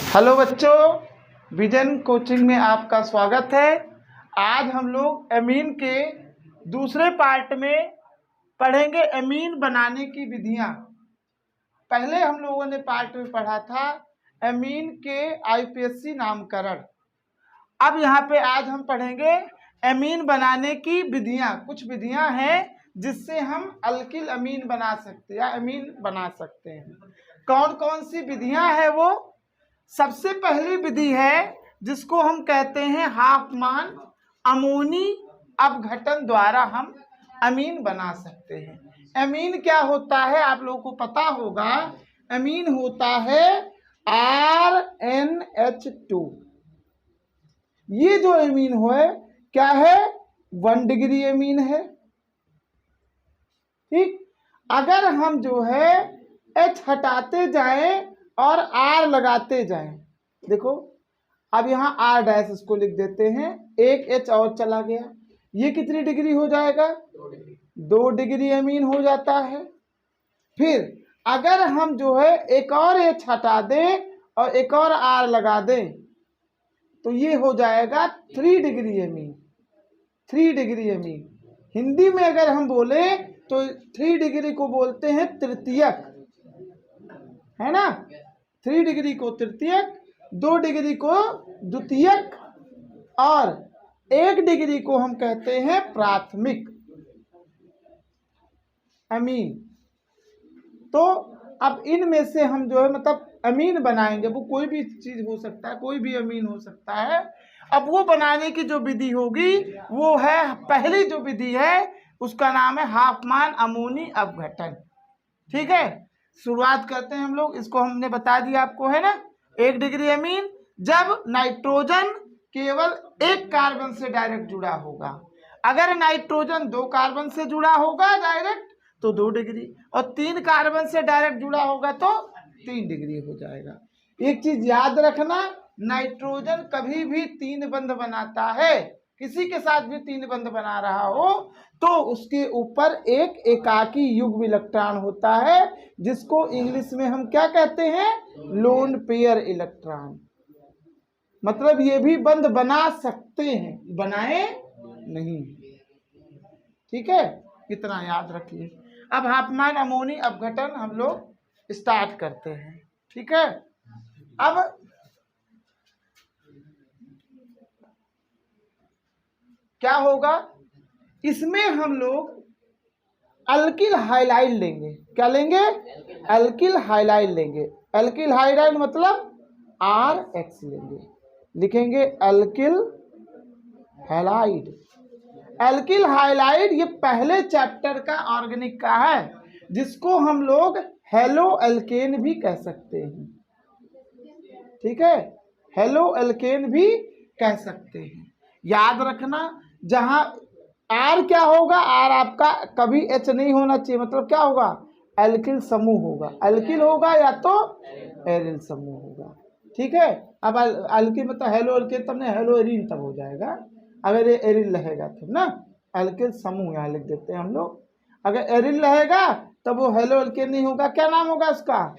Hello बच्चों, vision coaching में आपका स्वागत है। आज हम लोग एमीन के दूसरे पार्ट में पढ़ेंगे एमीन बनाने की विधियां। पहले हम लोगों ने पार्ट में पढ़ा था एमीन के आईपीएससी नामकरण। अब यहाँ पे आज हम पढ़ेंगे एमीन बनाने की विधियां। कुछ विधियां हैं जिससे हम अल्किल अमीन बना सकते हैं या एमीन बना सकते हैं। कौन कौन सी विधियां हैं वो? सबसे पहली विधि है जिसको हम कहते हैं हाफमान अमोनी अपघटन द्वारा हम अमीन बना सकते हैं। अमीन क्या होता है आप लोगों को पता होगा। अमीन होता है RnH2। ये जो अमीन है क्या है? 1 डिग्री अमीन है। ठीक, अगर हम जो है H हटाते जाएं और R लगाते जाएं, देखो अब यहाँ R डैश इसको लिख देते हैं, एक H और चला गया, ये कितनी डिग्री हो जाएगा? 2 डिग्री अमीन हो जाता है। फिर अगर हम जो है एक और H हटा दें और एक और R लगा दें तो ये हो जाएगा 3 degree amine. 3 degree amine Hindi में अगर हम बोले तो 3 डिग्री को बोलते हैं तृतीयक, है ना। 3 डिग्री को तृतीयक, 2 डिग्री को द्वितीयक और 1 डिग्री को हम कहते हैं प्राथमिक अमीन। तो अब इनमें से हम जो है मतलब अमीन बनाएंगे, वो कोई भी चीज हो सकता है, कोई भी अमीन हो सकता है। अब वो बनाने की जो विधि होगी वो है, पहली जो विधि है उसका नाम है हाफमान अमोनी अपघटन। ठीक है, शुरुआत करते हैं हम लोग। इसको हमने बता दिया आपको, है ना। 1 डिग्री अमीन जब नाइट्रोजन केवल 1 कार्बन से डायरेक्ट जुड़ा होगा। अगर नाइट्रोजन 2 कार्बन से जुड़ा होगा डायरेक्ट तो 2 डिग्री, और 3 कार्बन से डायरेक्ट जुड़ा होगा तो 3 डिग्री हो जाएगा। एक चीज याद रखना, नाइट्रोजन कभी भी 3 बंध बनाता है। किसी के साथ भी 3 बंध बना रहा हो तो उसके ऊपर एक एकाकी युग्म इलेक्ट्रॉन होता है, जिसको इंग्लिश में हम क्या कहते हैं? Lone pair electron. मतलब ये भी बंध बना सकते हैं, बनाए नहीं। ठीक है, इतना याद रखिए। अब हाफमान अमोनी अपघटन हम लोग स्टार्ट करते हैं। ठीक है, अब क्या होगा, इसमें हम लोग अल्किल हाइलाइड लेंगे। क्या लेंगे? अल्किल हाइलाइड लेंगे। अल्किल हाइलाइड मतलब RX लेंगे, लिखेंगे अल्किल हैलाइड। अल्किल हाइलाइड ये पहले चैप्टर का ऑर्गेनिक का है, जिसको हम लोग हेलो एल्केन भी कह सकते हैं। ठीक है, हेलो एल्केन भी कह सकते हैं। याद रखना, जहां R क्या होगा? R आपका कभी H नहीं होना चाहिए, मतलब क्या होगा? एल्किल समूह होगा। एल्किल होगा या तो एरिल समूह होगा। ठीक है, अब अल्किल मतलब हेलो एल्केन, तब नहीं हेलो एरिन तब हो जाएगा। अगर ये एरिल रहेगा तब ना, एल्किल समूह यहाँ लिख देते हैं हम लोग। अगर एरिल रहेगा तब वो हेलो एल्केन नहीं होगा। क्या नाम होगा उसका?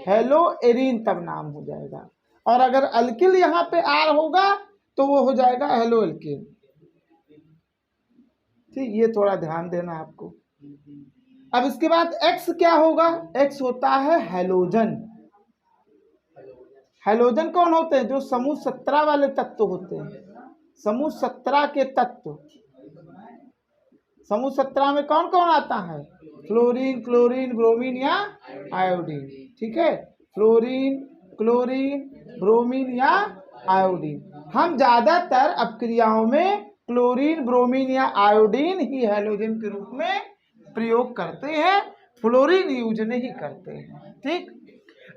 हेलो एरिन तब नाम हो जाएगा। और अगर अल्किल यहाँ पे R होगा तो वो हो जाएगा हेलो एल्केन। ठीक, ये थोड़ा ध्यान देना आपको। अब इसके बाद X क्या होगा? X होता है हैलोजन। हैलोजन कौन होते हैं? जो समूह 17 वाले तत्व होते हैं। समूह 17 के तत्व, समूह 17 में कौन कौन आता है? फ्लोरीन, क्लोरीन, ब्रोमीन या आयोडीन। ठीक है, फ्लोरीन, क्लोरीन, ब्रोमीन या आयोडीन। हम ज्यादातर अपक्रियाओं में क्लोरीन, ब्रोमीन या आयोडीन ही हैलोजन के रूप में प्रयोग करते हैं, फ्लोरीन यूज नहीं करते हैं। ठीक,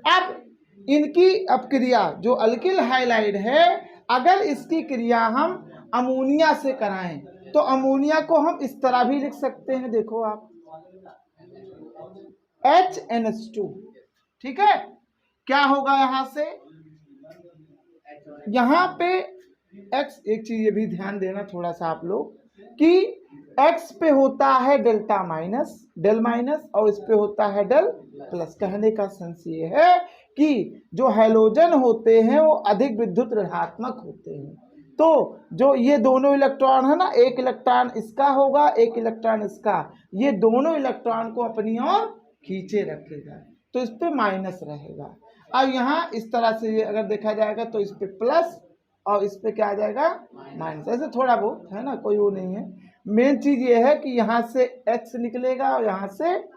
अब इनकी अपक्रिया जो अल्किल हाइलाइड है, अगर इसकी क्रिया हम अमोनिया से कराएं तो अमोनिया को हम इस तरह भी लिख सकते हैं। देखो आप, HNH2। ठीक है, क्या होगा यहां से? यहां पे X, एक चीज ये भी ध्यान देना थोड़ा सा आप लोग, कि X पे होता है डेल्टा माइनस, डेल माइनस, और इस पे होता है डेल प्लस। कहने का सेंस ये है कि जो हैलोजन होते हैं वो अधिक विद्युत ऋणात्मक होते हैं। तो जो ये दोनों इलेक्ट्रॉन है ना, एक इलेक्ट्रॉन इसका होगा, एक इलेक्ट्रॉन इसका, ये दोनों इलेक्ट्रॉन को अपनी ओर खींचे रखेगा, तो इस पे माइनस रहेगा। अब यहाँ इस तरह से ये अगर देखा जाएगा तो इस पे प्लस और इस पे क्या आ जाएगा माइनस, ऐसे थोड़ा बहुत है ना, कोई वो नहीं है। मेन चीज ये है कि यहाँ से H निकलेगा और यहाँ से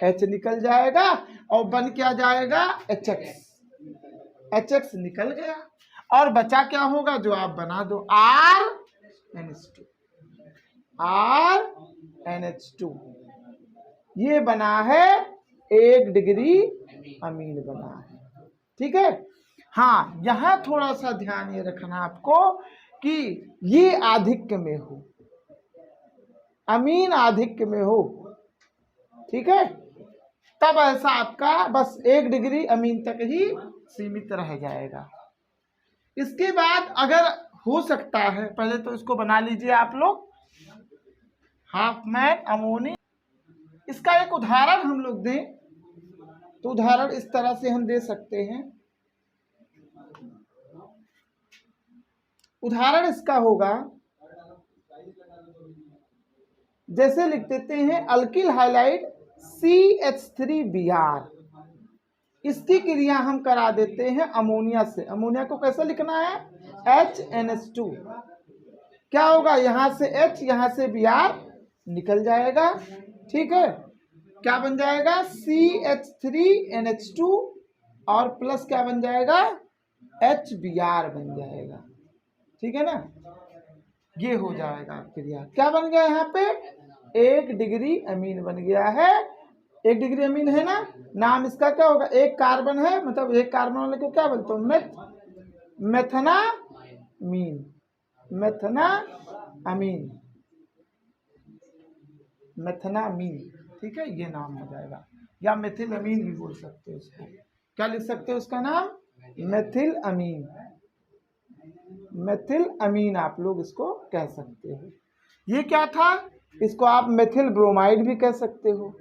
H निकल जाएगा और बन क्या जाएगा HX। HX निकल गया और बचा क्या होगा, जो आप बना दो RNH2। RNH2 ये बना है 1 डिग्री अमीन बना है, ठीक है। हाँ, यहाँ थोड़ा सा ध्यान ये रखना आपको कि ये आधिक्य में हो, अमीन आधिक्य में हो, ठीक है, तब ऐसा आपका बस 1 डिग्री अमीन तक ही सीमित रह जाएगा। इसके बाद अगर हो सकता है, पहले तो इसको बना लीजिए आप लोग, हाफ मैन अमोनी। इसका एक उदाहरण हम लोग दें तो उदाहरण इस तरह से हम दे सकते हैं। उदाहरण इसका होगा, जैसे लिख देते हैं अल्किल हाइलाइड CH3Br, इसकी क्रिया हम करा देते हैं अमोनिया से। अमोनिया को कैसे लिखना है, HNH2। क्या होगा, यहाँ से H यहाँ से Br निकल जाएगा, ठीक है, क्या बन जाएगा CH3NH2 और प्लस क्या बन जाएगा HBr बन जाएगा, ठीक है ना। ये हो जाएगा क्रिया, क्या बन गया यहाँ पे 1 डिग्री अमीन बन गया है। 1 डिग्री अमीन है ना, नाम इसका क्या होगा, एक कार्बन है, मतलब एक कार्बन वाले को क्या बोलते हो, मेथनामीन। मेथनामीन, मेथनामीन, ठीक है, ये नाम हो जाएगा, या मेथिलअमीन भी बोल सकते हो इसको। क्या लिख सकते हो उसका नाम, मेथिलअमीन। मेथिलअमीन आप लोग इसको कह सकते हो। ये क्या था, इसको आप मेथिल ब्रोमाइड भी कह सकते हो,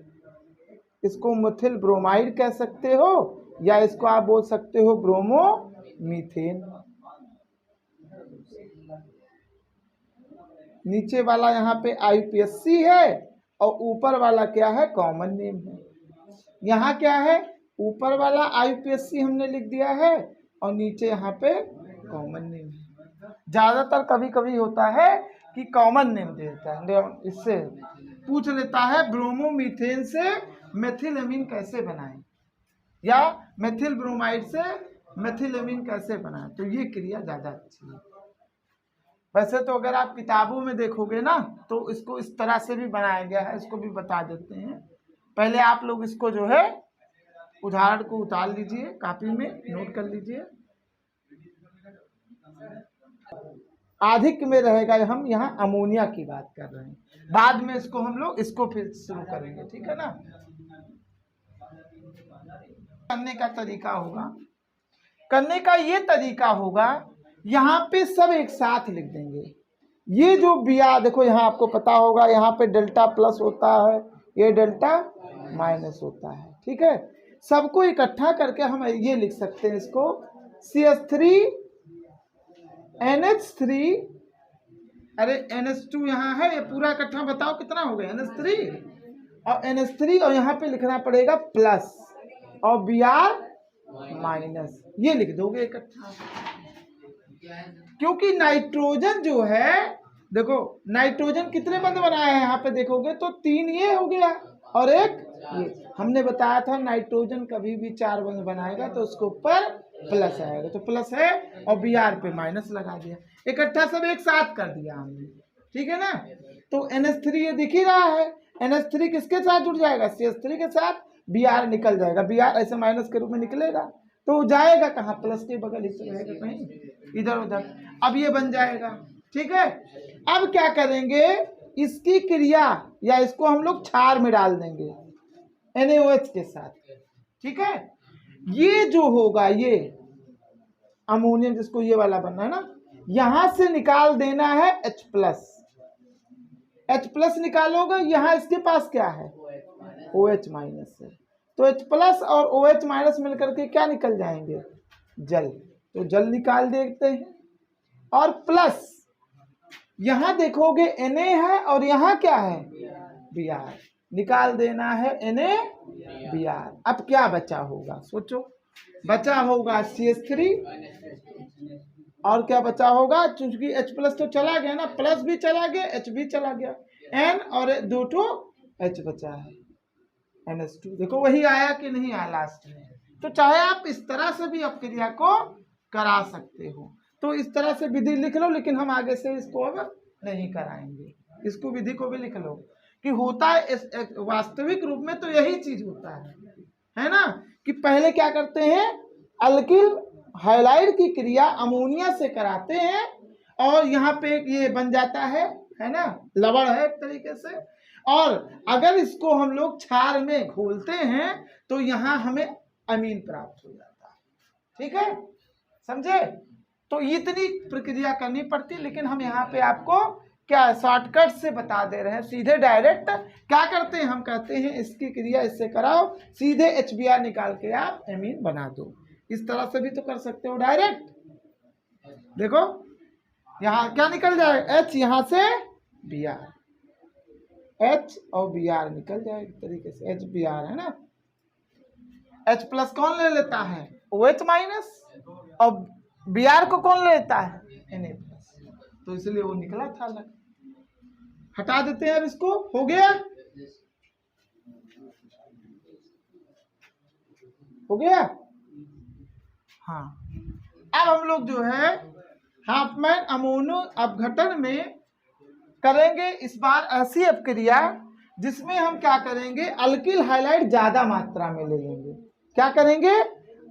इसको मेथिल ब्रोमाइड कह सकते हो, या इसको आप बोल सकते हो ब्रोमो मीथेन। नीचे वाला यहाँ पे IUPAC है और ऊपर वाला क्या है, कॉमन नेम है। यहाँ क्या है, ऊपर वाला IUPAC हमने लिख दिया है और नीचे यहाँ पे कॉमन नेम है। ज्यादातर कभी कभी होता है कि कॉमन नेम देता है, इससे पूछ लेता है ब्रोमोमीथेन से मेथिलअमीन कैसे बनाएं, या मेथिल ब्रोमाइड से मेथिलअमीन कैसे बनाएं, तो ये क्रिया ज्यादा अच्छी है। वैसे तो अगर आप किताबों में देखोगे ना तो इसको इस तरह से भी बनाया गया है, इसको भी बता देते हैं। पहले आप लोग इसको जो है उदाहरण को उतार लीजिए, कॉपी में नोट कर लीजिए। आधिक्य में रहेगा, हम यहाँ अमोनिया की बात कर रहे हैं, बाद में इसको हम लोग इसको फिर शुरू करेंगे, ठीक है ना। करने का तरीका होगा, करने का ये तरीका होगा, यहाँ पे सब एक साथ लिख देंगे। ये जो Br देखो, यहाँ आपको पता होगा, यहाँ पे डेल्टा प्लस होता है, ये डेल्टा माइनस होता है, ठीक है। सबको इकट्ठा करके हम ये लिख सकते हैं, इसको CH3NH3, अरे NH2 यहाँ है, ये पूरा इकट्ठा बताओ कितना हो गया, NH3 और NH3, और यहाँ पे लिखना पड़ेगा प्लस और Br माइनस, ये लिख दोगे इकट्ठा। क्योंकि नाइट्रोजन जो है, देखो नाइट्रोजन कितने बंद बनाए हैं, यहाँ पे देखोगे तो 3 ये हो गया और एक ये। हमने बताया था नाइट्रोजन कभी भी 4 बंद बनाएगा तो उसके ऊपर प्लस आएगा, तो प्लस है और Br पे माइनस लगा दिया, इकट्ठा सब एक साथ कर दिया हमने, ठीक है ना। तो NH3 ये दिख ही रहा है, NH3 किसके साथ जुड़ जाएगा, CH3 के साथ, Br निकल जाएगा, Br ऐसे माइनस के रूप में निकलेगा तो जाएगा कहाँ, प्लस के बगल हिस्से रहेगा कहीं इधर उधर। अब ये बन जाएगा, ठीक है। अब क्या करेंगे, इसकी क्रिया या इसको हम लोग क्षार में डाल देंगे NaOH के साथ, ठीक है। ये जो होगा, ये अमोनियम जिसको ये वाला बनना है ना, यहां से निकाल देना है H प्लस निकालोगे, यहाँ इसके पास क्या है OH माइनस है, तो H प्लस और OH माइनस मिलकर के क्या निकल जाएंगे, जल। तो जल निकाल देते हैं। और प्लस यहां देखोगे Na है और यहां क्या है, Br, निकाल देना है NaBr। अब क्या बचा होगा सोचो, बचा होगा CH3 और क्या बचा होगा, चूंकि H प्लस तो चला गया ना, प्लस भी चला गया, H भी चला गया, N और 2 H बचा है, NH2। देखो वही आया कि नहीं आया लास्ट में। तो चाहे आप इस तरह से भी अपक्रिया को करा सकते हो। तो इस तरह से विधि लिख लो, लेकिन हम आगे से इसको अब नहीं कराएंगे। इसको विधि को भी लिख लो कि होता है वास्तविक रूप में तो यही चीज होता है ना, कि पहले क्या करते हैं, अल्किल हाइलाइड की क्रिया अमोनिया से कराते हैं और यहाँ पे ये बन जाता है ना, लवण है एक तरीके से। और अगर इसको हम लोग क्षार में घोलते हैं तो यहाँ हमें अमीन प्राप्त हो जाता है। ठीक है, समझे। तो इतनी प्रक्रिया करनी पड़ती, लेकिन हम यहाँ पे आपको क्या शॉर्टकट से बता दे रहे हैं, सीधे डायरेक्ट क्या करते हैं, हम कहते हैं इसकी क्रिया इससे कराओ, सीधे HBr निकाल के आप अमीन बना दो। इस तरह से भी तो कर सकते हो डायरेक्ट। देखो यहाँ क्या निकल जाए, H यहाँ से Br, H और Br निकल जाए एक तरीके से, HBr है ना। H प्लस कौन ले लेता है, OH माइनस, और Br को कौन लेता है, Na प्लस, तो इसलिए वो निकला था अलग। हटा देते हैं अब इसको, हो गया, हो गया। हाँ, अब हम लोग जो है हाफमैन अमोनो अपघटन में करेंगे इस बार ऐसी अपक्रिया जिसमें हम क्या करेंगे, अल्किल हाइलाइड ज्यादा मात्रा में ले लेंगे। क्या करेंगे,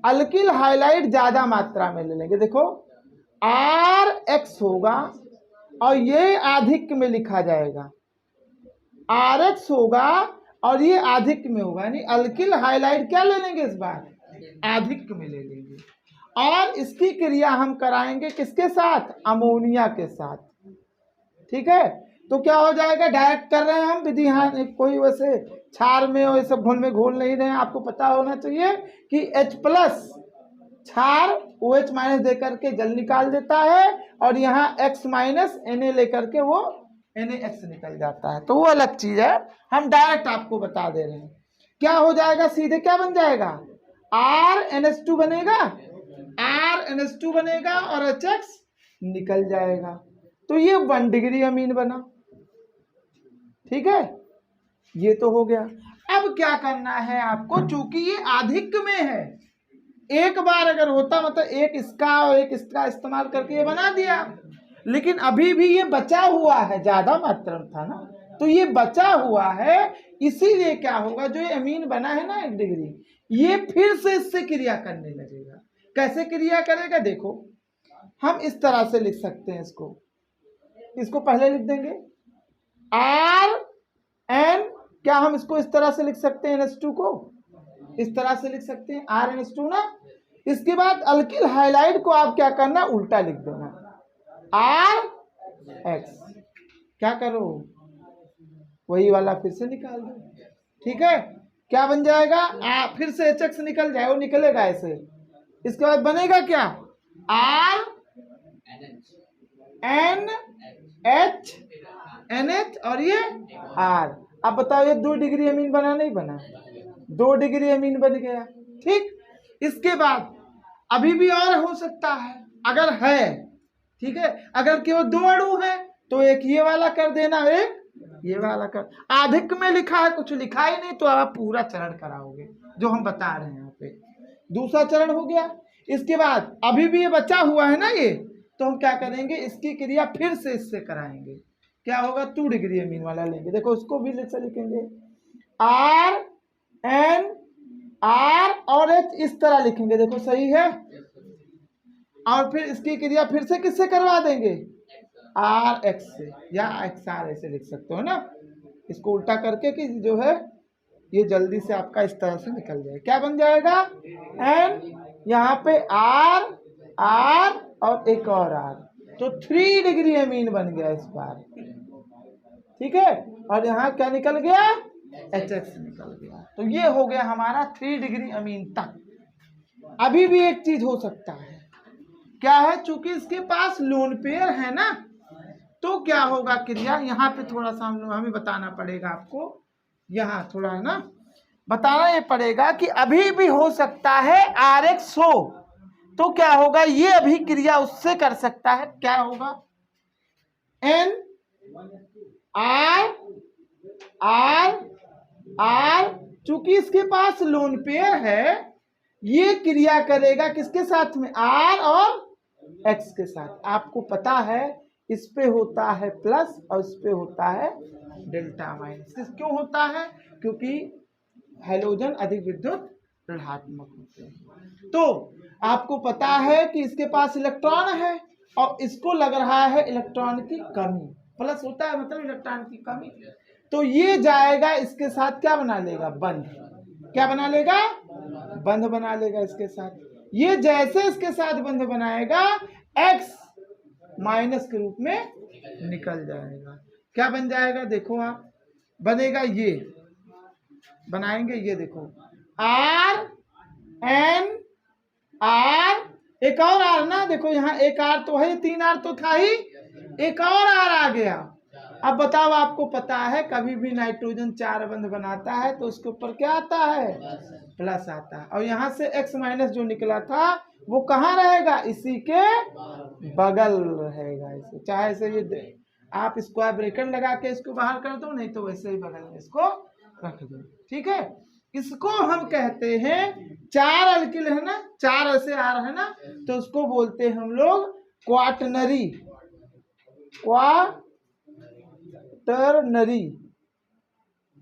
अल्किल हाइलाइड ज्यादा मात्रा में ले लेंगे। देखो RX होगा और ये आधिक्य में लिखा जाएगा, RX होगा और ये आधिक्य में होगा, यानी अल्किल हाइलाइड क्या ले लेंगे इस बार, आधिक्य में ले लेंगे। और इसकी क्रिया हम कराएंगे किसके साथ, अमोनिया के साथ। ठीक है, तो क्या हो जाएगा, डायरेक्ट कर रहे हैं हम विधि, यहाँ कोई वैसे क्षार में और सब घोल में घोल नहीं रहे हैं। आपको पता होना चाहिए कि H प्लस क्षार OH माइनस देकर के जल निकाल देता है और यहाँ X माइनस Na लेकर के वो NaX निकल जाता है, तो वो अलग चीज है। हम डायरेक्ट आपको बता दे रहे हैं क्या हो जाएगा, सीधे क्या बन जाएगा, RNH2 बनेगा, RNH2 बनेगा और HX निकल जाएगा। तो ये 1 डिग्री अमीन बना। ठीक है, ये तो हो गया। अब क्या करना है आपको, चूंकि ये आधिक्य में है, एक बार अगर होता मतलब एक इसका और एक इसका इस्तेमाल करके ये बना दिया, लेकिन अभी भी ये बचा हुआ है, ज्यादा मात्रा में था ना, तो ये बचा हुआ है, इसीलिए क्या होगा, जो ये अमीन बना है ना 1 डिग्री, ये फिर से इससे क्रिया करने लगेगा। कैसे क्रिया करेगा, देखो हम इस तरह से लिख सकते हैं इसको पहले लिख देंगे RN, क्या हम इसको इस तरह से लिख सकते हैं, NH2 को इस तरह से लिख सकते हैं RNH2 ना। इसके बाद अल्किल हाइलाइड को आप क्या करना, उल्टा लिख देना, RX, क्या करो, वही वाला फिर से निकाल दो। ठीक है, क्या बन जाएगा, फिर से HX निकल जाए, वो निकलेगा ऐसे। इसके बाद बनेगा क्या, RNH NH और ये R। अब बताओ ये 2 डिग्री अमीन बना नहीं बना, 2 डिग्री अमीन बन गया। ठीक, इसके बाद अभी भी और हो सकता है अगर है, ठीक है, अगर केवल 2 अणु है तो एक ये वाला कर देना, एक ये वाला कर, आधिक्य में लिखा है, कुछ लिखा ही नहीं, तो आप पूरा चरण कराओगे जो हम बता रहे हैं यहाँ पे। दूसरा चरण हो गया। इसके बाद अभी भी ये बचा हुआ है ना ये, तो हम क्या करेंगे, इसकी क्रिया फिर से इससे कराएंगे। क्या होगा, 2 डिग्री अमीन वाला लेंगे। देखो उसको भी लिखेंगे RN R और H, इस तरह लिखेंगे, देखो सही है। और फिर इसकी क्रिया फिर से किससे करवा देंगे, RX से, या XR ऐसे लिख सकते हो ना, इसको उल्टा करके कि जो है ये जल्दी से आपका इस तरह से निकल जाए। क्या बन जाएगा, N यहाँ पे R और एक और R, तो 3 डिग्री अमीन बन गया इस बार। ठीक है, और यहाँ क्या निकल गया, HX निकल गया। तो ये हो गया हमारा 3 डिग्री अमीन तक। अभी भी एक चीज हो सकता है, क्या है, चूंकि इसके पास लोन पेयर है ना, तो क्या होगा क्रिया, यहाँ पे थोड़ा सा हमें बताना पड़ेगा आपको, यहाँ थोड़ा है ना बताना ये पड़ेगा कि अभी भी हो सकता है RX हो, तो क्या होगा, ये अभी क्रिया उससे कर सकता है, क्या होगा, N R चूंकि इसके पास लोन पेयर है, ये क्रिया करेगा किसके साथ में, R और X के साथ। आपको पता है इस पे होता है प्लस और इस पे होता है डेल्टा माइनस। क्यों होता है, क्योंकि हैलोजन अधिक विद्युत ऋणात्मक होते हैं। तो आपको पता है कि इसके पास इलेक्ट्रॉन है और इसको लग रहा है इलेक्ट्रॉन की कमी, प्लस होता है मतलब इलेक्ट्रॉन की कमी, तो ये जाएगा इसके साथ क्या बना लेगा, बंध। क्या बना लेगा, बंध बना लेगा इसके साथ। ये जैसे इसके साथ बंध बनाएगा, X माइनस के रूप में निकल जाएगा। क्या बन जाएगा, देखो आप, बनेगा ये, बनाएंगे ये, देखो R N R, एक और R ना, देखो यहाँ एक R तो है, 3 R तो था ही, एक और R आ गया। अब बताओ, आपको पता है कभी भी नाइट्रोजन 4 बंध बनाता है तो उसके ऊपर क्या आता है, प्लस आता है, और यहाँ से X माइनस जो निकला था वो कहाँ रहेगा, इसी के बगल रहेगा। इसे चाहे से ये आप स्क्वायर ब्रैकेट लगा के इसको बाहर कर दो, नहीं तो वैसे ही बगल में इसको रख दो, ठीक है। इसको हम कहते हैं 4 अल्किल है ना, 4 ऐसे आ रहा है ना, तो उसको बोलते हैं हम लोग क्वाटरनरी,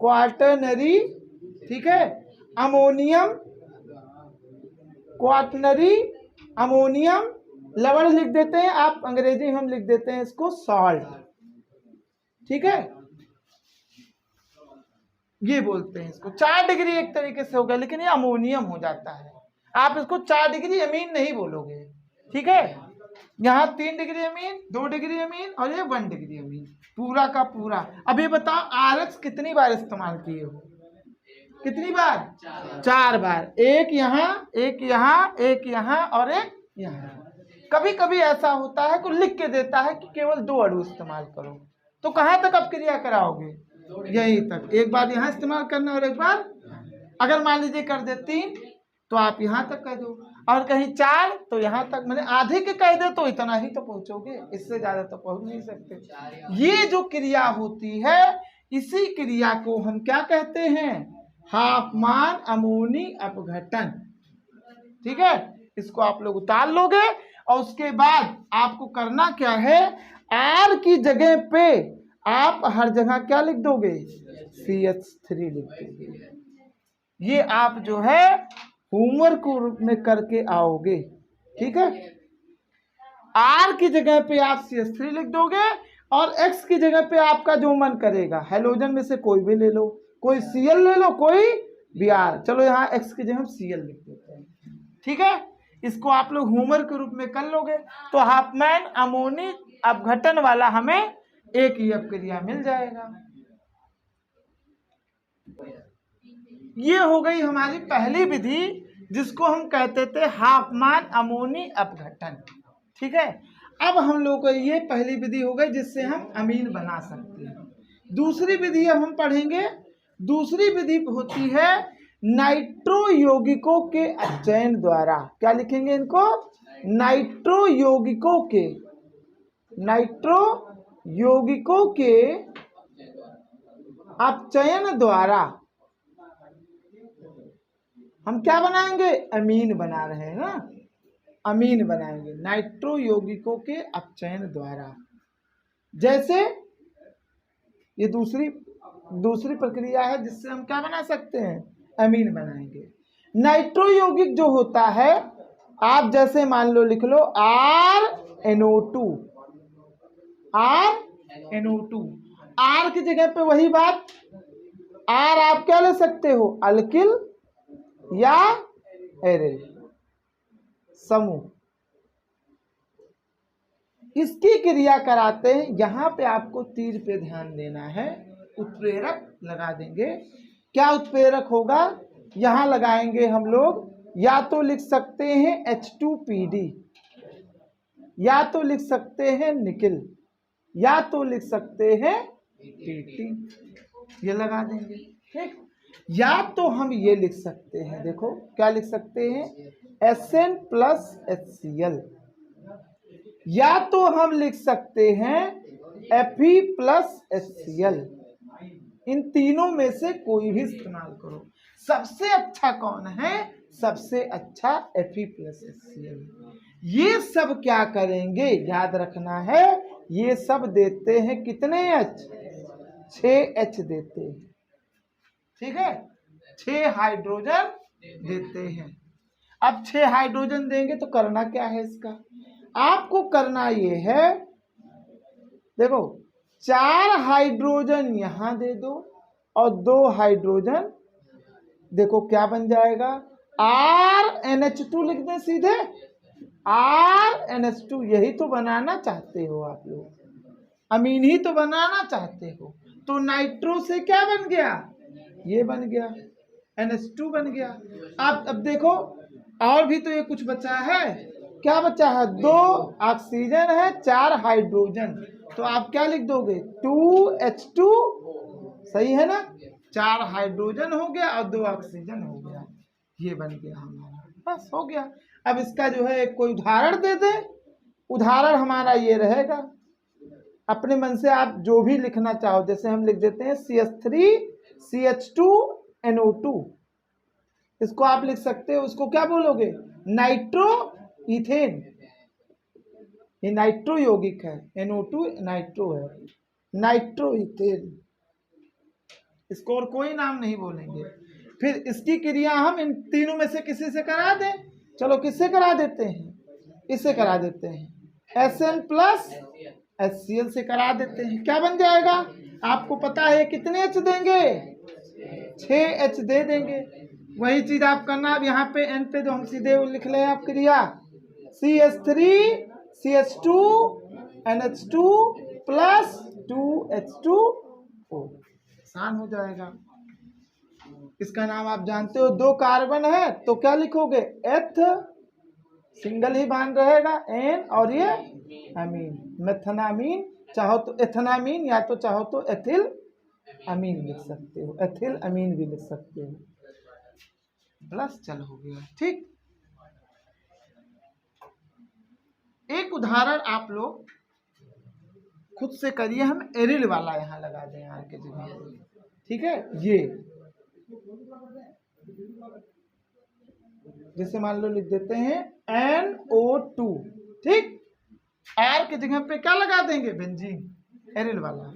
क्वाटरनरी, ठीक है। अमोनियम, क्वाटरनरी अमोनियम, लवण लिख देते हैं आप, अंग्रेजी में हम लिख देते हैं इसको सॉल्ट, ठीक है। ये बोलते हैं इसको 4 डिग्री एक तरीके से हो गया, लेकिन ये अमोनियम हो जाता है। आप इसको 4 डिग्री अमीन नहीं बोलोगे, ठीक है। यहाँ 3 डिग्री अमीन, 2 डिग्री अमीन और ये 1 डिग्री अमीन, पूरा का पूरा। अब ये बताओ RX कितनी बार इस्तेमाल किए हो, कितनी बार, 4 बार, एक यहाँ, एक यहाँ, एक यहाँ और एक यहाँ। कभी कभी ऐसा होता है कि लिख के देता है कि केवल 2 अणु इस्तेमाल करो, तो कहाँ तक आप क्रिया कराओगे, यहीं तक। एक बार यहाँ इस्तेमाल करना और एक बार, अगर मान लीजिए कर दे 3 तो आप यहाँ तक कह दो, और कहीं 4 तो यहाँ तक, मैंने आधे के कह दे तो इतना ही तो पहुंचोगे, इससे ज्यादा तो पहुंच नहीं सकते। ये जो क्रिया होती है, इसी क्रिया को हम क्या कहते हैं, हाफमान अमोनी अपघटन, ठीक है। इसको आप लोग उतार लोगे और उसके बाद आपको करना क्या है, R की जगह पे आप हर जगह क्या लिख दोगे, CH3 लिख दोगे। ये आप जो है होमवर्क रूप में करके आओगे, ठीक है। R की जगह पे आप CH3 लिख दोगे और X की जगह पे आपका जो मन करेगा, हैलोजन में से कोई भी ले लो, कोई Cl ले लो, कोई Br, चलो यहाँ X की जगह हम Cl लिख देते हैं, ठीक है। इसको आप लोग होमवर्क के रूप में कर लोगे तो हाफमैन अमोनी अपघटन वाला हमें एक ही क्रिया मिल जाएगा। ये हो गई हमारी पहली विधि, जिसको हम कहते थे हाफमान अमोनी अपघटन, ठीक है। अब हम लोग को ये पहली विधि हो गई जिससे हम अमीन बना सकते हैं। दूसरी विधि अब हम पढ़ेंगे। दूसरी विधि होती है नाइट्रो यौगिकों के अचयन द्वारा। क्या लिखेंगे इनको, नाइट्रो यौगिकों के, नाइट्रो यौगिकों के अपचयन द्वारा हम क्या बनाएंगे, अमीन बना रहे हैं ना, अमीन बनाएंगे नाइट्रो यौगिकों के अपचयन द्वारा। जैसे ये दूसरी प्रक्रिया है जिससे हम क्या बना सकते हैं, अमीन बनाएंगे। नाइट्रो यौगिक जो होता है, आप जैसे मान लो लिख लो RNO2, RNO2, R की जगह पे वही बात, R आप क्या ले सकते हो, अल्किल या एरिल समूह। इसकी क्रिया कराते हैं, यहां पे आपको तीर पे ध्यान देना है, उत्प्रेरक लगा देंगे। क्या उत्प्रेरक होगा, यहाँ लगाएंगे हम लोग, या तो लिख सकते हैं H2PD, या तो लिख सकते हैं निकिल, या तो लिख सकते हैं PT, ये लगा देंगे। ठीक, या तो हम ये लिख सकते हैं, देखो क्या लिख सकते हैं, Sn प्लस HCl, या तो हम लिख सकते हैं Fe प्लस HCl। इन तीनों में से कोई भी इस्तेमाल करो। सबसे अच्छा कौन है, सबसे अच्छा Fe प्लस HCl। ये सब क्या करेंगे, याद रखना है, ये सब देते हैं कितने H, 6H देते हैं। ठीक है, 6 हाइड्रोजन देते हैं। अब 6 हाइड्रोजन देंगे तो करना क्या है इसका, आपको करना ये है, देखो 4 हाइड्रोजन यहां दे दो और 2 हाइड्रोजन, देखो क्या बन जाएगा, RNH2 लिख दें सीधे, RNH2। यही तो बनाना चाहते हो आप लोग, अमीन ही तो बनाना चाहते हो। तो नाइट्रो से क्या बन गया, ये बन गया, NH2 बन गया। अब देखो और भी तो ये कुछ बचा है, क्या बचा है, 2 ऑक्सीजन है, 4 हाइड्रोजन, तो आप क्या लिख दोगे, 2H2, सही है ना, 4 हाइड्रोजन हो गया और 2 ऑक्सीजन हो गया, ये बन गया हमारा, बस हो गया। अब इसका जो है कोई उदाहरण दे दे, उदाहरण हमारा ये रहेगा, अपने मन से आप जो भी लिखना चाहो, जैसे हम लिख देते हैं CH3CH2NO2, इसको आप लिख सकते हो, उसको क्या बोलोगे, नाइट्रो इथेन, ये नाइट्रो यौगिक है, NO2 नाइट्रो है, नाइट्रो इथेन, इसको और कोई नाम नहीं बोलेंगे। फिर इसकी क्रिया हम इन तीनों में से किसी से करा दें, चलो किससे करा देते हैं, इससे करा देते हैं, Sn प्लस HCl से करा देते हैं। क्या बन जाएगा, आपको पता है कितने H देंगे, 6H दे देंगे। वही चीज आप करना, अब यहाँ पे N पे तो हम सीधे लिख लें आप क्रिया, CH3CH2NH2 प्लस 2H2O, आसान हो जाएगा। इसका नाम आप जानते हो, 2 कार्बन है तो क्या लिखोगे, एथ, सिंगल ही बांध रहेगा, एन, और ये अमीन, मेथनामीन, चाहो तो एथनामीन, या तो चाहो तो एथिल अमीन लिख सकते हो, एथिल अमीन भी लिख सकते हो, प्लस चल हो गया। ठीक, एक उदाहरण आप लोग खुद से करिए, हम एरिल वाला यहाँ लगा दें यार के जगह, ठीक है, ये जैसे मान लो लिख देते हैं NO2, ठीक, R के जगह पे क्या लगा देंगे, बेंजीन, एरिल वाला।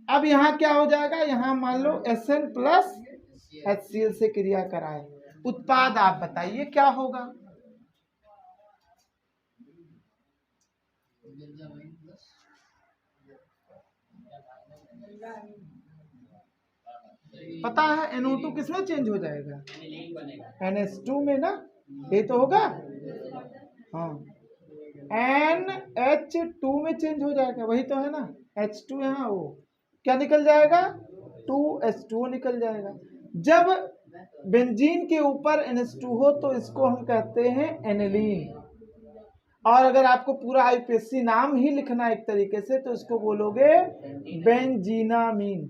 अब यहाँ क्या हो जाएगा, यहाँ मान लो Sn प्लस HCl से क्रिया कराए, उत्पाद आप बताइए क्या होगा, पता है NO2 किसमें चेंज हो जाएगा, NH2 में ना, ये तो होगा, हाँ, NH2 में चेंज हो जाएगा, वही तो है ना, H2 यहाँ, वो क्या निकल जाएगा, 2H2 निकल जाएगा। जब बेंजीन के ऊपर NH2 हो तो इसको हम कहते हैं एनिलीन, और अगर आपको पूरा IPSC नाम ही लिखना एक तरीके से तो इसको बोलोगे बेंजीनामीन,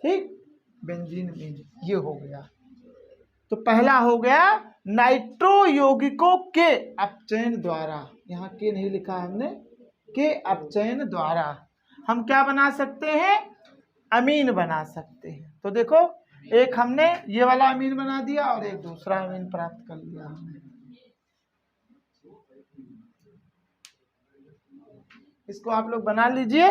ठीक, बेंजीनामीन, ये हो गया। तो पहला हो गया नाइट्रो यौगिकों के अपचयन द्वारा, यहाँ के नहीं लिखा हमने, के अपचयन द्वारा हम क्या बना सकते हैं, अमीन बना सकते हैं। तो देखो एक हमने ये वाला अमीन बना दिया और एक दूसरा अमीन प्राप्त कर लिया हमने, इसको आप लोग बना लीजिए।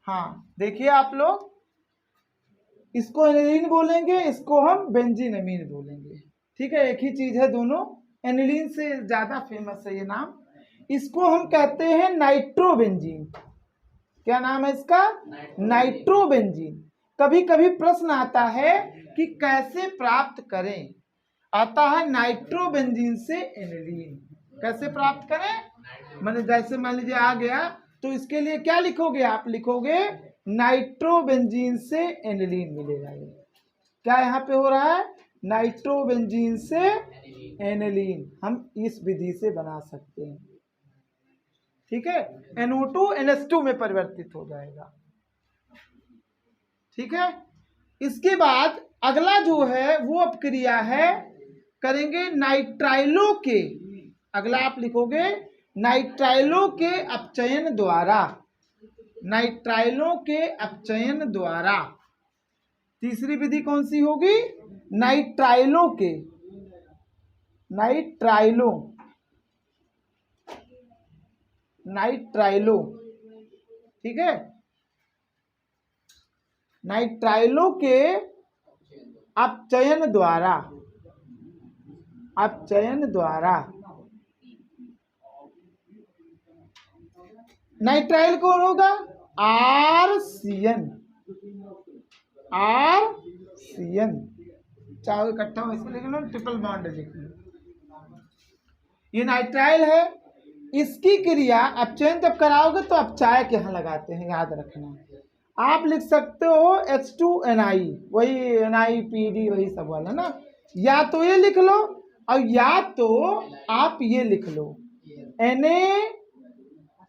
हाँ देखिए आप लोग, इसको एनिलीन बोलेंगे, इसको हम बेंजीन अमीन बोलेंगे, ठीक है, एक ही चीज है दोनों, एनिलीन से ज्यादा फेमस है ये नाम। इसको हम कहते हैं नाइट्रोबेंजीन, क्या नाम है इसका, नाइट्रोबेंजीन। कभी कभी प्रश्न आता है कि कैसे प्राप्त करें, आता है नाइट्रोबेंजीन से एनिलीन, कैसे प्राप्त करें, मैंने जैसे मान लीजिए आ गया तो इसके लिए क्या लिखोगे, आप लिखोगे नाइट्रोबेंजीन से एनिलीन मिलेगा। ये क्या यहाँ पे हो रहा है, नाइट्रोबेंजीन से एनिलीन हम इस विधि से बना सकते हैं। ठीक है, NO2 NH2 में परिवर्तित हो जाएगा। ठीक है, इसके बाद अगला जो है वो अपक्रिया है करेंगे नाइट्राइलो के, अगला आप लिखोगे नाइट्राइलो के अपचयन द्वारा, नाइट्राइलो के अपचयन द्वारा। तीसरी विधि कौन सी होगी, नाइट्राइलो के, नाइट्राइलो, नाइट्राइलो। ठीक है, नाइट्राइलो के अपचयन द्वारा, अपचयन द्वारा। नाइट्राइल कौन होगा, RCN, RCN, चाहे इकट्ठा वैसे लिख लो, ट्रिपल बॉन्ड लिख लो। ये नाइट्राइल है, इसकी क्रिया अपचयन जब कराओगे तो अपचायक यहाँ लगाते हैं, याद रखना। आप लिख सकते हो H2Ni, वही NiPD वही सब वाला ना, या तो ये लिख लो और या तो आप ये लिख लो Na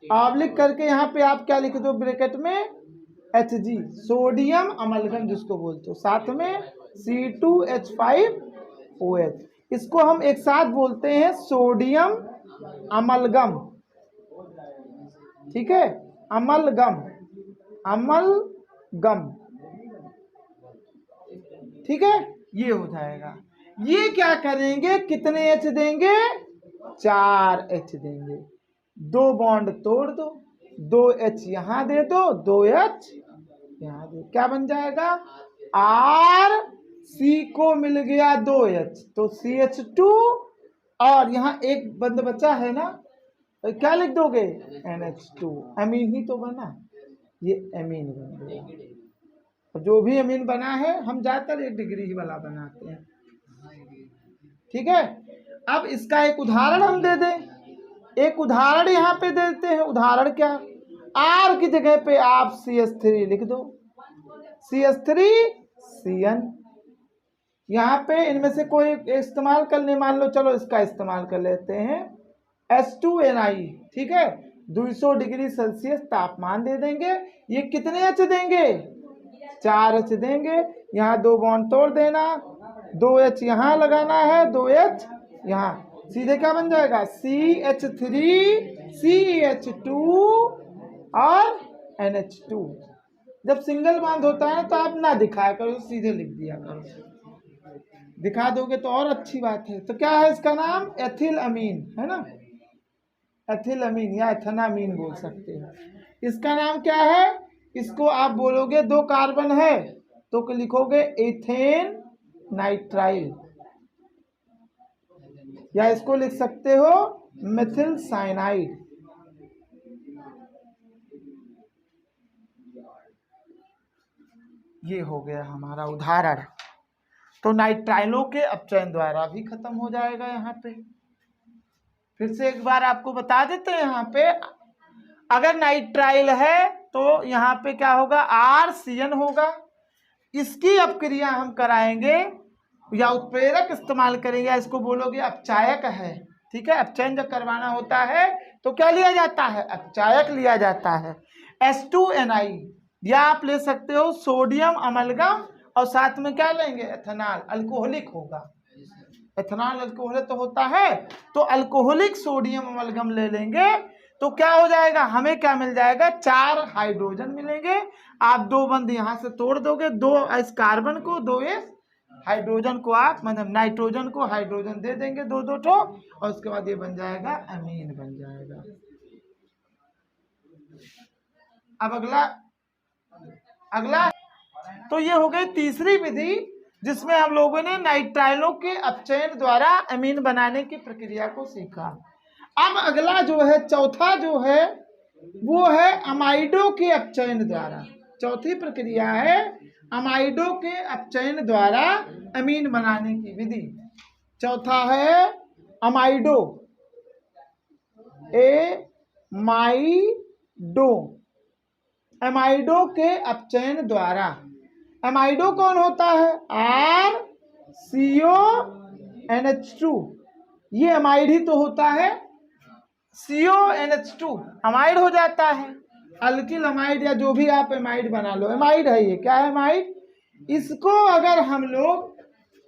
ऑब्लिक करके यहाँ पे आप क्या लिख दो ब्रैकेट में Hg, सोडियम अमलगम जिसको बोलते हो, साथ में C2H5OH, इसको हम एक साथ बोलते हैं सोडियम अमलगम। ठीक है, अमलगम, अमलगम। ठीक है, ये हो जाएगा। ये क्या करेंगे, कितने H देंगे, 4 H देंगे। 2 बॉन्ड तोड़ दो, 2 H यहाँ दे दो, 2 H यहाँ दे, क्या बन जाएगा, RC को मिल गया 2 H, तो CH2 और यहाँ एक बंद बचा है ना, तो क्या लिख दोगे, NH2, अमीन ही तो बना, ये अमीन बन गया। जो भी अमीन बना है हम ज्यादातर 1 डिग्री ही वाला बनाते हैं। ठीक है, अब इसका एक उदाहरण हम दे दें, एक उदाहरण यहाँ पे देते हैं। उदाहरण क्या, R की जगह पे आप CH3 लिख दो, CH3CN, यहाँ पे इनमें से कोई इस्तेमाल करने, मान लो चलो इसका इस्तेमाल कर लेते हैं H2Ni। ठीक है, 200 डिग्री सेल्सियस तापमान दे देंगे। ये कितने H देंगे, 4 H देंगे। यहाँ 2 बॉन्ड तोड़ देना, 2 H यहाँ लगाना है, 2 H यहाँ, सीधे क्या बन जाएगा, CH3 CH2 और NH2। जब सिंगल बॉन्ड होता है तो आप ना दिखाया करो, सीधे लिख दिया करो, दिखा दोगे तो और अच्छी बात है। तो क्या है इसका नाम, एथिल अमीन है ना, एथिल अमीन या एथेनामीन बोल सकते हैं। इसका नाम क्या है, इसको आप बोलोगे 2 कार्बन है तो लिखोगे एथेन नाइट्राइल, या इसको लिख सकते हो मेथिल साइनाइड। ये हो गया हमारा उदाहरण। तो नाइट्राइलों के अपचयन द्वारा भी खत्म हो जाएगा। यहाँ पे फिर से एक बार आपको बता देते हैं, यहाँ पे अगर नाइट्राइल है तो यहाँ पे क्या होगा, RCN होगा। इसकी अपक्रिया हम कराएंगे या उत्प्रेरक इस्तेमाल करेंगे, या इसको बोलोगे अपचायक है। ठीक है, अपचयन जब करवाना होता है तो क्या लिया जाता है, अपचायक लिया जाता है H2Ni, या आप ले सकते हो सोडियम अमलगम, और साथ में क्या लेंगे, एथेनॉल, अल्कोहलिक होगा। एथेनॉल अल्कोहलिक तो होता है, तो अल्कोहलिक सोडियम अमलगम ले लेंगे तो क्या हो जाएगा, हमें क्या मिल जाएगा, 4 हाइड्रोजन मिलेंगे। आप 2 बंद यहाँ से तोड़ दोगे, 2 इस कार्बन को, 2 इस हाइड्रोजन को, आप मतलब नाइट्रोजन को हाइड्रोजन दे देंगे 2-2 ठो, और उसके बाद ये बन जाएगा अमीन बन जाएगा। अब अगला तो ये हो गई तीसरी विधि, जिसमें हम लोगों ने नाइट्राइलों के अपचयन द्वारा अमीन बनाने की प्रक्रिया को सीखा। अब अगला जो है, चौथा जो है वो है अमाइडो के अपचयन द्वारा। चौथी प्रक्रिया है अमाइडो के अपचयन द्वारा अमीन बनाने की विधि। चौथा है अमाइडो, एमाइडो, एमाइडो के अपचयन द्वारा। एमाइडो कौन होता है? RCONH2, ये अमाइड ही तो होता है। CONH2 अमाइड हो जाता है। अल्किल अमाइड या जो भी आप एमाइड बना लो, एमाइड है ये। क्या है अमाइड? इसको अगर हम लोग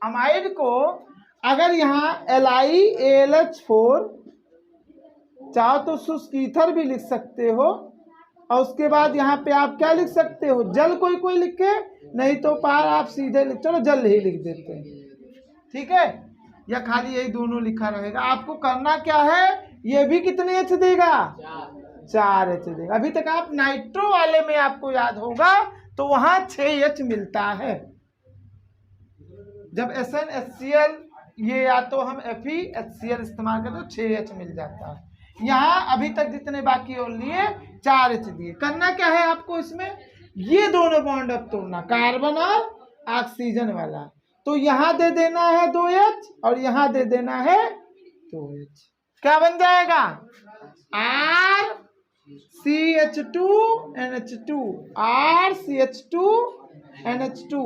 अमाइड को अगर यहाँ LiAlH4 चाहो तो शुष्क ईथर भी लिख सकते हो, और उसके बाद यहाँ पे आप क्या लिख सकते हो? जल कोई कोई लिखे, नहीं तो पार आप सीधे लिख, चलो जल ही लिख देते हैं, ठीक है, या खाली यही दोनों लिखा रहेगा। आपको करना क्या है, ये भी कितने एच देगा? 4 एच देगा। अभी तक आप नाइट्रो वाले में आपको याद होगा तो वहां 6 एच मिलता है। जब SnHCl ये या तो हम FeHCl इस्तेमाल करते तो 6 एच मिल जाता है। यहाँ अभी तक जितने बाकी और लिए 4 एच दिए। करना क्या है आपको इसमें? ये दोनों बॉन्ड अब तोड़ना, कार्बन और ऑक्सीजन वाला। तो यहाँ दे देना है 2 एच और यहाँ दे देना है 2 एच। क्या बन जाएगा? RCH2NH2, RCH2NH2,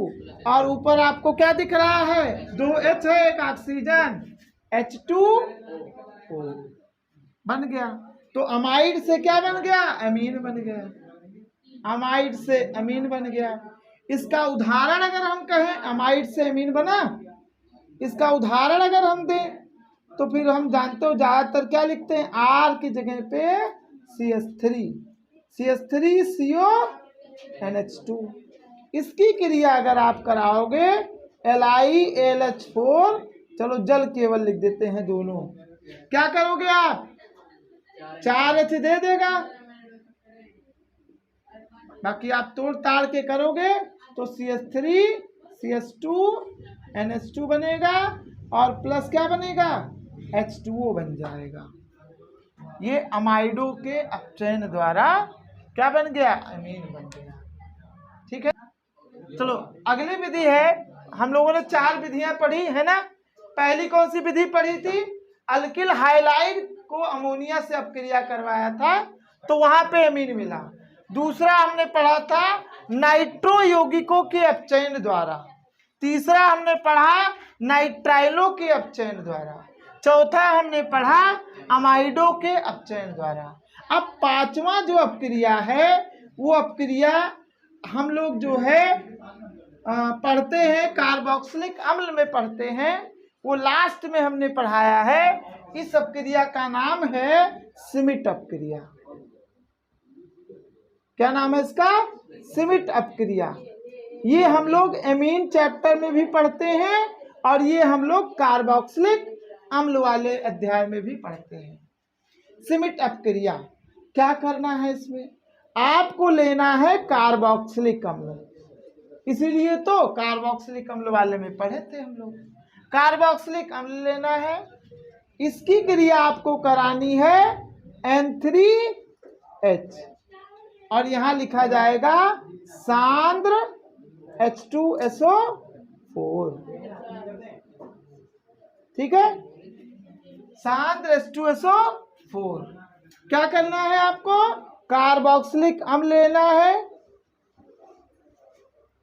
और ऊपर आपको क्या दिख रहा है? 2 एच है, एक ऑक्सीजन, H2O बन गया। तो अमाइड से क्या बन गया? अमीन बन गया। अमाइड से अमीन बन गया। इसका उदाहरण अगर हम कहें, अमाइड से अमीन बना, इसका उदाहरण अगर हम दें तो फिर हम जानते हो ज्यादातर क्या लिखते हैं? R की जगह पे CH3CO NH2। इसकी क्रिया अगर आप कराओगे LiAlH4, चलो जल केवल लिख देते हैं दोनों, क्या करोगे आप? 4 एच दे देगा। बाकी आप तोड़ ताड़ के करोगे तो CH3 CH2 NH2 बनेगा और प्लस क्या बनेगा? H2O बन जाएगा। ये अमाइडो के अपचयन द्वारा क्या बन गया? अमीन बन गया। ठीक है, चलो अगली विधि है। हम लोगों ने 4 विधियां पढ़ी है ना। पहली कौन सी विधि पढ़ी थी? अल्किल हाइलाइड को अमोनिया से अपक्रिया करवाया था तो वहां पे अमीन मिला। दूसरा हमने पढ़ा था नाइट्रो यौगिकों के अपचयन द्वारा। तीसरा हमने पढ़ा नाइट्राइलो के अपचयन द्वारा। चौथा हमने पढ़ा अमाइडो के अपचयन द्वारा। अब 5वां जो अपक्रिया है वो अपक्रिया हम लोग जो है पढ़ते हैं, कार्बोक्सिलिक अम्ल में पढ़ते हैं। वो लास्ट में हमने पढ़ाया है। इस अपक्रिया का नाम है श्मिट अपक्रिया। क्या नाम है इसका? श्मिट अपक्रिया। ये हम लोग एमीन चैप्टर में भी पढ़ते हैं और ये हम लोग कार्बोक्सिलिक अम्ल वाले अध्याय में भी पढ़ते हैं। श्मिट अपक्रिया क्या करना है इसमें? आपको लेना है कार्बोक्सिलिक अम्ल, इसीलिए तो कार्बोक्सिलिक अम्ल वाले में पढ़े थे हम लोग। कार्बोक्सिलिक अम्ल लेना है, इसकी क्रिया आपको करानी है N3H और यहाँ लिखा जाएगा सांद्र H2SO4। ठीक है, सांद्र H2SO4। क्या करना है आपको? कार्बोक्सिलिक अम्ल लेना है,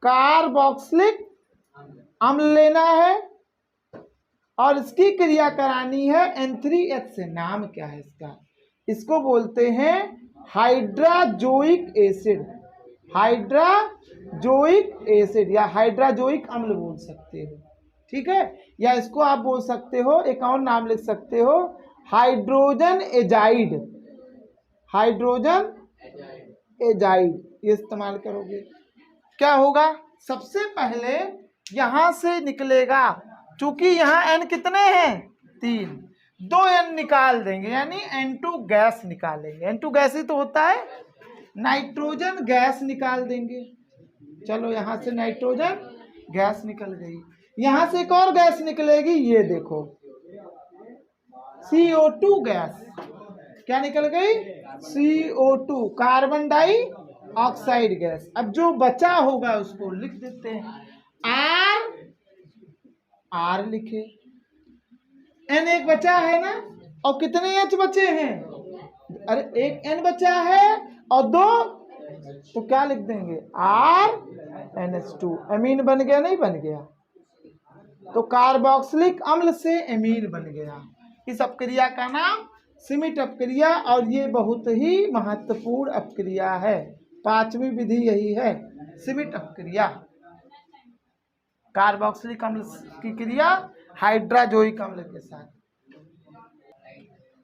कार्बोक्सिलिक अम्ल लेना है और इसकी क्रिया करानी है N3H से। नाम क्या है इसका? इसको बोलते हैं हाइड्राजोइक एसिड। हाइड्राजोइक एसिड या हाइड्राजोइक अम्ल बोल सकते हो। ठीक है, या इसको आप बोल सकते हो, एक और नाम लिख सकते हो, हाइड्रोजन एजाइड। हाइड्रोजन एजाइड ये इस्तेमाल करोगे। क्या होगा? सबसे पहले यहां से निकलेगा, चूंकि यहाँ N कितने हैं? 3, 2 N निकाल देंगे यानी N2 गैस निकालेंगे। N2 गैस ही तो होता है। नाइट्रोजन गैस निकाल देंगे। चलो यहाँ से नाइट्रोजन गैस निकल गई। यहाँ से एक और गैस निकलेगी, ये देखो CO2 गैस। क्या निकल गई? CO2 carbon die oxide gas. अब जो बचा होगा उसको लिख देते हैं R लिखे। N एक बचा है ना, और कितने H बचे हैं? अरे एक N बचा है और 2, तो क्या लिख देंगे RNH2। एमीन बन गया, नहीं बन गया? तो कार्बोक्सिलिक अम्ल से एमीन बन गया। इस अपक्रिया का नाम श्मिट अपक्रिया, और ये बहुत ही महत्वपूर्ण अपक्रिया है। 5वीं विधि यही है, श्मिट अपक्रिया। कार्बोक्सिलिक अम्ल की क्रिया हाइड्राजोइक अम्ल के साथ।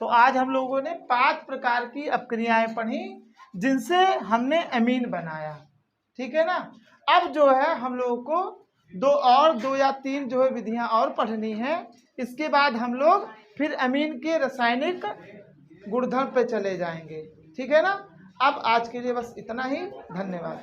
तो आज हम लोगों ने 5 प्रकार की अपक्रियाएं पढ़ी जिनसे हमने एमीन बनाया, ठीक है ना। अब जो है हम लोगों को 2 या 3 जो है विधियां और पढ़नी है। इसके बाद हम लोग फिर एमीन के रासायनिक गुणधर्म पे चले जाएंगे, ठीक है ना। अब आज के लिए बस इतना ही, धन्यवाद।